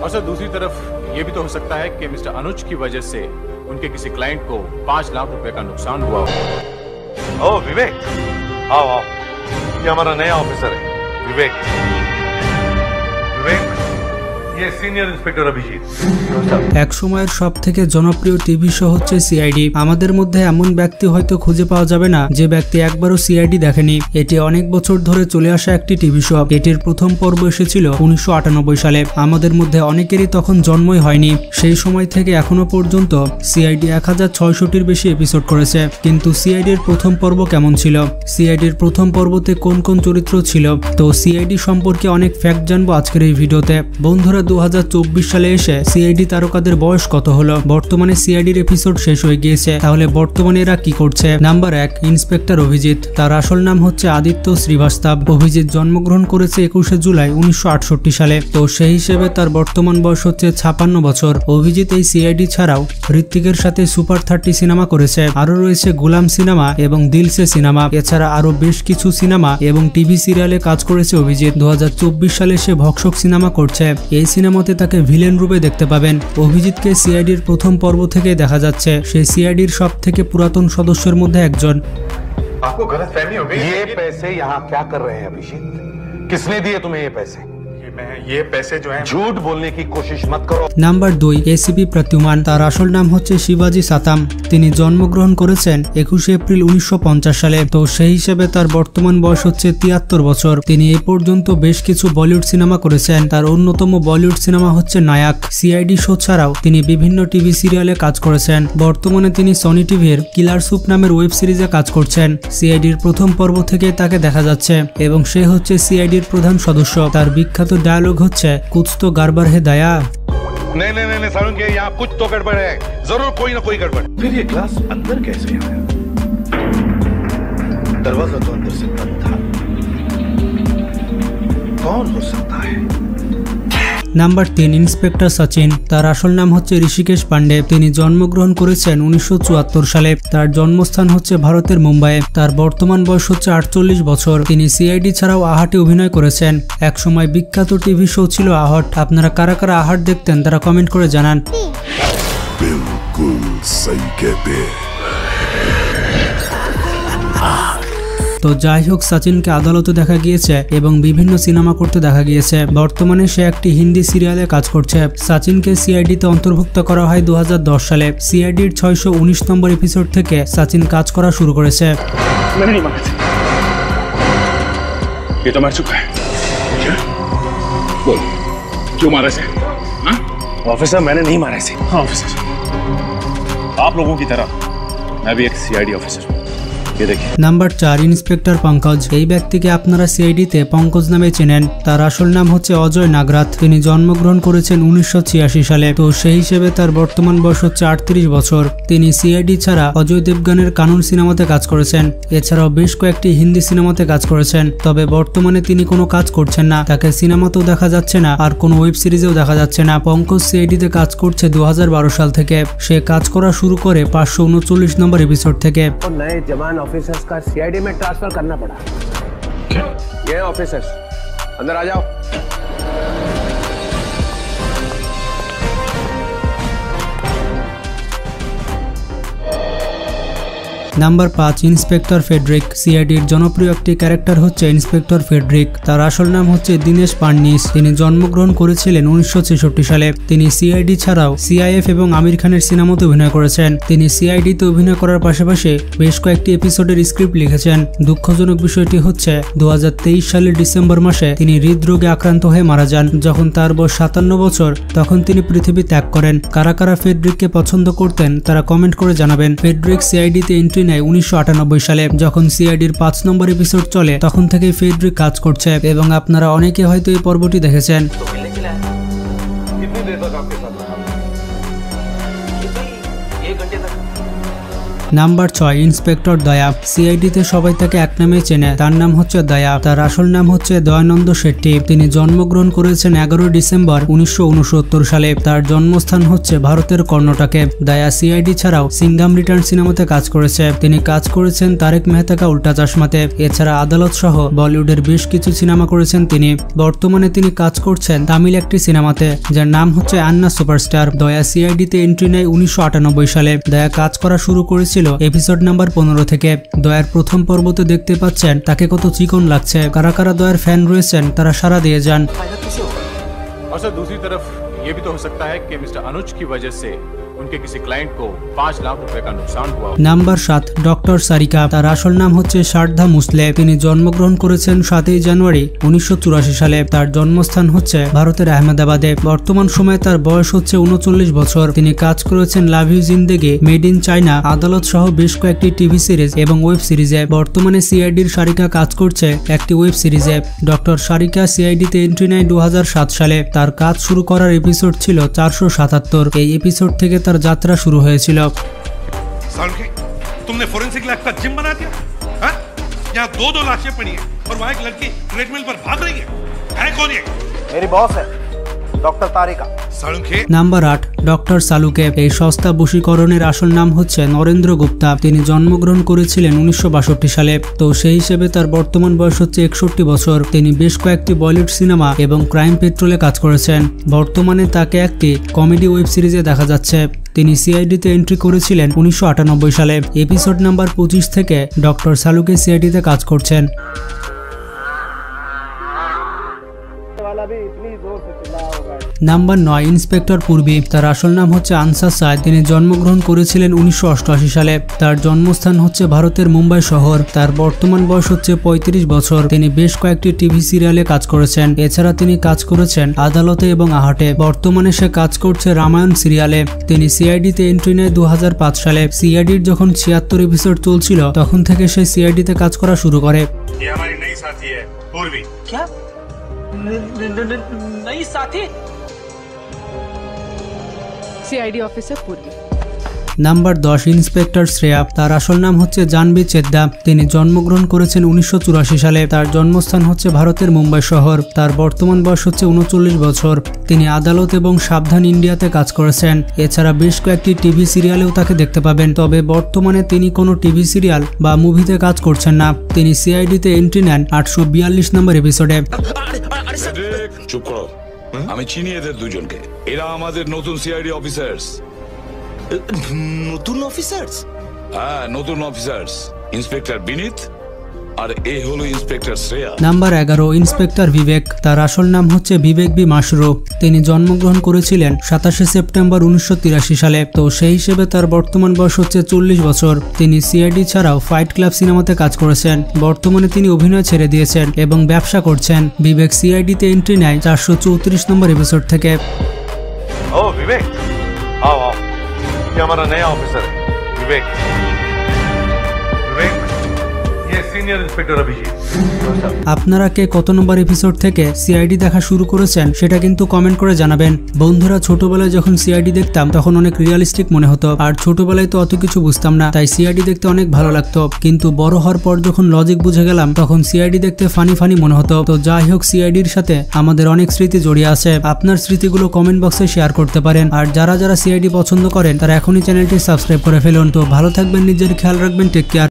और सर दूसरी तरफ ये भी तो हो सकता है कि मिस्टर अनुज की वजह से उनके किसी क्लाइंट को 5 लाख रुपए का नुकसान हुआ हो। ओ विवेक, आओ आओ, ये हमारा नया ऑफिसर है विवेक। विवेक, ये সিনিয়র ইন্সপেক্টর অভিজিৎ। এক সময়ের সবথেকে জনপ্রিয় টিভি শো হচ্ছে সিআইডি। আমাদের মধ্যে এমন ব্যক্তি হয়তো খুঁজে পাওয়া যাবে না যে ব্যক্তি একবারও সিআইডি দেখেনি। এটি অনেক বছর ধরে চলে আসা একটি টিভি শো। এটির প্রথম পর্ব এসেছিল 1998 সালে। আমাদের মধ্যে অনেকেরই তখন জন্মই হয়নি। সেই সময় থেকে এখনো পর্যন্ত সিআইডি 1006টির বেশি এপিসোড করেছে। কিন্তু সিআইডির প্রথম পর্ব কেমন ছিল, সিআইডির প্রথম পর্বতে কোন কোন চরিত্র ছিল, তো সিআইডি সম্পর্কে অনেক ফ্যাক্ট জানবো আজকের এই ভিডিওতে। বন্ধুরা, 2024 সালে এসে সিআইডি তারকাদের বয়স কত হলো? বর্তমানে সিআইডির এপিসোড শেষ হয়ে গিয়েছে, তাহলে বর্তমানে এরা কি করছে? Number 1, inspector Abhijit. তার আসল নাম হচ্ছে আদিত্য শ্রীবাস্তব। অভিজিৎ জন্মগ্রহণ করেছে 21 জুলাই 1968 সালে। তো সেই হিসেবে তার বর্তমান বয়স হচ্ছে 56 বছর। অভিজিৎ এই সিআইডি ছাড়াও ঋত্বিকের সাথে সুপার 30 সিনেমা করেছে। আরো রয়েছে গোলাম সিনেমা এবং দিলসে সিনেমা। এছাড়া আরো বেশ কিছু সিনেমা এবং টিভি সিরিয়ালে কাজ করেছে অভিজিৎ। 2024 সালে সে ভক্ষক সিনেমা করছে। এই সিনেমাতে তাকে ভিলেন রূপে দেখতে পাবেন। অভিজিৎকে সিআইডির প্রথম পর্ব থেকে দেখা যাচ্ছে। সে সিআইডির সব থেকে পুরাতন সদস্যের মধ্যে একজন। आपको गलतफहमी हो गई। ये पैसे यहाँ क्या कर रहे हैं अभिषेक? किसने दिए तुम्हें ये पैसे? ये पैसे जो हैं, झूठ बोलने की कोशिश मत करो। Number 2, ACP Pradyuman. তার আসল নাম হচ্ছে শিবাজি সাতাম। তিনি জন্মগ্রহণ করেছেন 21 এপ্রিল 1950 সালে। তো সেই হিসেবে তার বর্তমান বয়স হচ্ছে 73 বছর। তিনি এ পর্যন্ত বেশ কিছু বলিউড সিনেমা করেছেন। তার অন্যতম বলিউড সিনেমা হচ্ছে নায়ক। সিআইডি শো ছাড়াও তিনি বিভিন্ন টিভি সিরিয়ালে কাজ করেছেন। বর্তমানে তিনি সনি টিভির কিলার সুপ নামের ওয়েব সিরিজে কাজ করছেন। সিআইডির প্রথম পর্ব থেকে তাকে দেখা যাচ্ছে এবং সে হচ্ছে সিআইডির প্রধান সদস্য। তার বিখ্যাত ডায়লগ হচ্ছে কুছ তো গড়বড় হে দয়া। नहीं नहीं नहीं सारुण के यहाँ कुछ तो गड़बड़ है, जरूर कोई ना कोई गड़बड़। फिर ये ग्लास अंदर कैसे आया? दरवाजा तो अंदर से बंद था, कौन हो सकता है? Number 3, inspector Sachin. তার আসল নাম হচ্ছে ঋষিকেশ পান্ডে। তিনি জন্মগ্রহণ করেছেন 1974 সালে। তার জন্মস্থান হচ্ছে ভারতের মুম্বাইয়ে। তার বর্তমান বয়স হচ্ছে 48 বছর। তিনি সিআইডি ছাড়াও আহাটে অভিনয় করেছেন। একসময় বিখ্যাত টিভি শো ছিল আহাট। আপনারা কারা কারা আহাট দেখতেন তারা কমেন্ট করে জানান। बिल्कुल सही कहते हैं। তো যাই হোক, সচিনকে আদালতে দেখা গিয়েছে এবং বিভিন্ন সিনেমা করতে দেখা গিয়েছে। বর্তমানে সে একটি হিন্দি সিরিয়ালে কাজ করছে। সচিনকে সিআইডিতে অন্তর্ভুক্ত করা হয় 2010 সালে। সিআইডির 619 নম্বর এপিসোড থেকে সচিন কাজ করা শুরু করেছে। ऑफिसर, मैंने नहीं मारा इसे। हाँ ऑफिसर, आप लोगों की तरह मैं भी एक सीआईडी ऑफिसर हूँ। Number 4, inspector Pankaj. এই ব্যক্তিকে আপনারা সিআইডিতে পঙ্কজ নামে চেনেন। তার আসল নাম হচ্ছে অজয় নাগরাথ। তিনি জন্মগ্রহণ করেছেন 1986 সালে। তো সেই হিসেবে তার বর্তমান বয়স হচ্ছে 38 বছর। তিনি সিআইডি ছাড়া অজয় দেবগানের কানুন সিনেমাতে কাজ করেছেন। এছাড়াও বেশ কয়েকটি হিন্দি সিনেমাতে কাজ করেছেন। তবে বর্তমানে তিনি কোনো কাজ করছেন না। তাকে সিনেমাতেও দেখা যাচ্ছে না আর কোনো ওয়েব সিরিজেও দেখা যাচ্ছে না। পঙ্কজ সিআইডিতে কাজ করছে 2012 সাল থেকে। সে কাজ করা শুরু করে 539 নম্বর এপিসোড থেকে। नए जवान ऑफिसर्स का सीआईडी में ट्रांसफर करना पड़ा। क्या? ये ऑफिसर्स अंदर आ जाओ। Number 5, inspector Friedrich. সিআইডির জনপ্রিয় একটি ক্যারেক্টার হচ্ছে ইন্সপেক্টর ফেডরিক। তার আসল নাম হচ্ছে দীনেশ পান্নিস। তিনি জন্মগ্রহণ করেছিলেন 1966 সালে। তিনি সিআইডি ছাড়াও সিআইএফ এবং আমির খানের সিনেমাতে অভিনয় করেছেন। তিনি সিআইডিতে অভিনয় করার পাশাপাশি বেশ কয়েকটি এপিসোডের স্ক্রিপ্ট লিখেছেন। দুঃখজনক বিষয়টি হচ্ছে 2023 সালের ডিসেম্বর মাসে তিনি হৃদরোগে আক্রান্ত হয়ে মারা যান। যখন তার বয়স 57 বছর তখন তিনি পৃথিবী ত্যাগ করেন। কারা কারা ফেডরিককে পছন্দ করতেন তারা কমেন্ট করে জানাবেন। ফেডরিক সিআইডিতে এন্ট্রি নেয় 1998 সালে। যখন সিআইডির 5 নম্বর এপিসোড চলে তখন থেকেই ফেডরিক কাজ করছে এবং আপনারা অনেকে হয়তো এই পর্বটি দেখেছেন। নাম্বার 6 ইন্সপেক্টর দয়া। সিআইডিতে সবাই তাকে এক নামে চেনে, তার নাম হচ্ছে দয়া। তার আসল নাম হচ্ছে দয়ানন্দ শেট্টি। তিনি জন্মগ্রহণ করেছেন 11 ডিসেম্বর 1969 সালে। তার জন্মস্থান হচ্ছে ভারতের কর্ণাটকে। দয়া সিআইডি ছাড়াও সিঙ্গাম রিটার্ন সিনেমাতে কাজ করেছে। তিনি কাজ করেছেন তারেক মেহতা কা উল্টা চশমাতে। এছাড়া আদালত সহ বলিউডের বেশ কিছু সিনেমা করেছেন তিনি। বর্তমানে তিনি কাজ করছেন তামিল একটি সিনেমাতে, যার নাম হচ্ছে আন্না সুপারস্টার। দয়া সিআইডিতে এন্ট্রি নেয় 1998 সালে। দয়া কাজ করা শুরু করেছিল এপিসোড নাম্বার 15 থেকে। দয়ার প্রথম পর্বতে দেখতে পাচ্ছেন তাকে কত চিকন লাগছে। কারা কারা দয়ার ফ্যান রয়েছেন তারা সাড়া দিয়ে যান। और सर दूसरी तरफ ये भी तो हो सकता है कि मिस्टर अनुज की वजह से उनके किसी क्लाइंट को 5 लाख रुपए का नुकसान हुआ। Number 7 doctor Sarika. তার আসল নাম হচ্ছে শারদা মুসলে। তিনি জন্মগ্রহণ করেছেন 7 জানুয়ারি 1984 সালে। তার জন্মস্থান হচ্ছে ভারতের আহমেদাবাদে। বর্তমান সময়ে তার বয়স হচ্ছে 39 বছর। তিনি কাজ করেছেন love you Zindagi, made in China, আদালত সহ বেশ কয়েকটি টিভি সিরিজ এবং ওয়েব সিরিজে। বর্তমানে সিআইডির সারিকা কাজ করছে একটি ওয়েব সিরিজে। ডক্টর সারিকা সিআইডিতে এন্ট্রি নেয় 2007 সালে। তার কাজ শুরু করার এপিসোড ছিল 477। এই এপিসোড থেকে তার যাত্রা শুরু হয়েছিল। तुमने फोरेंसिक लैब का जिम बना दिया। यहाँ 2 लाशें पड़ी हैं और वहाँ एक लड़की ट्रेडमिल पर भाग रही है कौन ये? मेरी बॉस है doctor Tarika. Number 8 doctor Salunkhe. এই সস্তা বশীকরণের আসল নাম হচ্ছে নরেন্দ্র গুপ্তা। তিনি জন্মগ্রহণ করেছিলেন 1962 সালে। তো সেই হিসেবে তার বর্তমান বয়স হচ্ছে 61 বছর। তিনি বেশ কয়েকটি বলিউড সিনেমা এবং ক্রাইম পেট্রোলে কাজ করেছেন। বর্তমানে তাকে একটি কমেডি ওয়েব সিরিজে দেখা যাচ্ছে। তিনি সিআইডিতে এন্ট্রি করেছিলেন 1998 সালে। এপিসোড নাম্বার 25 থেকে ডক্টর সালুকে সিআইডিতে কাজ করছেন। Number 9 inspector Purvi. তার আসল নাম হচ্ছে আনসার সায়েদ। তিনি জন্মগ্রহণ করেছিলেন 1988 সালে। তার জন্মস্থান হচ্ছে ভারতের মুম্বাই শহর। তার বর্তমান বয়স হচ্ছে 35 বছর। তিনি বেশ কয়েকটি টিভি সিরিয়ালে কাজ করেছেন। এছাড়া তিনি কাজ করেছেন আদালতে এবং আহাটে। বর্তমানে সে কাজ করছে রামায়ণ সিরিয়ালে। তিনি সিআইডিতে এন্ট্রি নেয় 2005 সালে। সিআইডির যখন 76 এপিসোড চলছিল তখন থেকে সে সিআইডিতে কাজ করা শুরু করে। नई साथी सीआईडी ऑफिसर पूर्वी। Number 10 inspector Shreya. তার আসল নাম হচ্ছে জাহ্নবী চেদ্দা। তিনি জন্মগ্রহণ করেছেন 1984 সালে। তার জন্মস্থান হচ্ছে ভারতের মুম্বাই শহর। তার বর্তমান বয়স হচ্ছে 39 বছর। তিনি আদালত এবং সাবধান ইন্ডিয়াতে কাজ করেছেন। এছাড়া বেশ কয়েকটি টিভি সিরিয়ালেও তাকে দেখতে পাবেন। তবে বর্তমানে তিনি কোনো টিভি সিরিয়াল বা মুভিতে কাজ করছেন না। তিনি সিআইডিতে এন্ট্রি নেন 842 নম্বর এপিসোডে। চুপ করো, আমি চিনি এদের দুজনকে। এরা আমাদের নতুন সিআইডি অফিসার্স। নতুন অফিসার্স? হ্যাঁ, নতুন অফিসার্স। ইন্সপেক্টর বিনীত আর এ হলো ইন্সপেক্টর শ্রেয়া। নাম্বার 11 ইন্সপেক্টর বিবেক। তার আসল নাম হচ্ছে বিবেক বি মাশরু। তিনি জন্মগ্রহণ করেছিলেন 27 সেপ্টেম্বর 1983 সালে। তো সেই হিসেবে তার বর্তমান বয়স হচ্ছে 40 বছর। তিনি সিআইডি ছাড়াও ফাইট ক্লাব সিনেমাতে কাজ করেছেন। বর্তমানে তিনি অভিনয় ছেড়ে দিয়েছেন এবং ব্যবসা করছেন। বিবেক সিআইডিতে এন্ট্রি নেয় 434 নম্বর এপিসোড থেকে। ओ विवेक, आओ आओ, ये हमारा नया ऑफिसर है विवेक। विवेक, ये सीनियर इंस्पेक्टर अभिजीत। আপনারা কে কত নম্বর এপিসোড থেকে সিআইডি দেখা শুরু করেছেন সেটা কিন্তু কমেন্ট করে জানাবেন। বন্ধুরা, ছোটবেলায় যখন সিআইডি দেখতাম তখন অনেক রিয়েলিস্টিক মনে হতো। আর ছোটবেলায় তো অত কিছু বুঝতাম না, তাই সিআইডি দেখতে অনেক ভালো লাগতো। কিন্তু বড় হওয়ার পর যখন লজিক বুঝে গেলাম তখন সিআইডি দেখতে ফানি ফানি মনে হতো। তো যাই হোক, সিআইডির সাথে আমাদের অনেক স্মৃতি জড়িয়ে আছে। আপনার স্মৃতিগুলো কমেন্ট বক্সে শেয়ার করতে পারেন। আর যারা যারা সিআইডি পছন্দ করেন তারা এখনই চ্যানেলটি সাবস্ক্রাইব করে ফেলুন। তো ভালো থাকবেন, নিজের খেয়াল রাখবেন, টেক কেয়ার।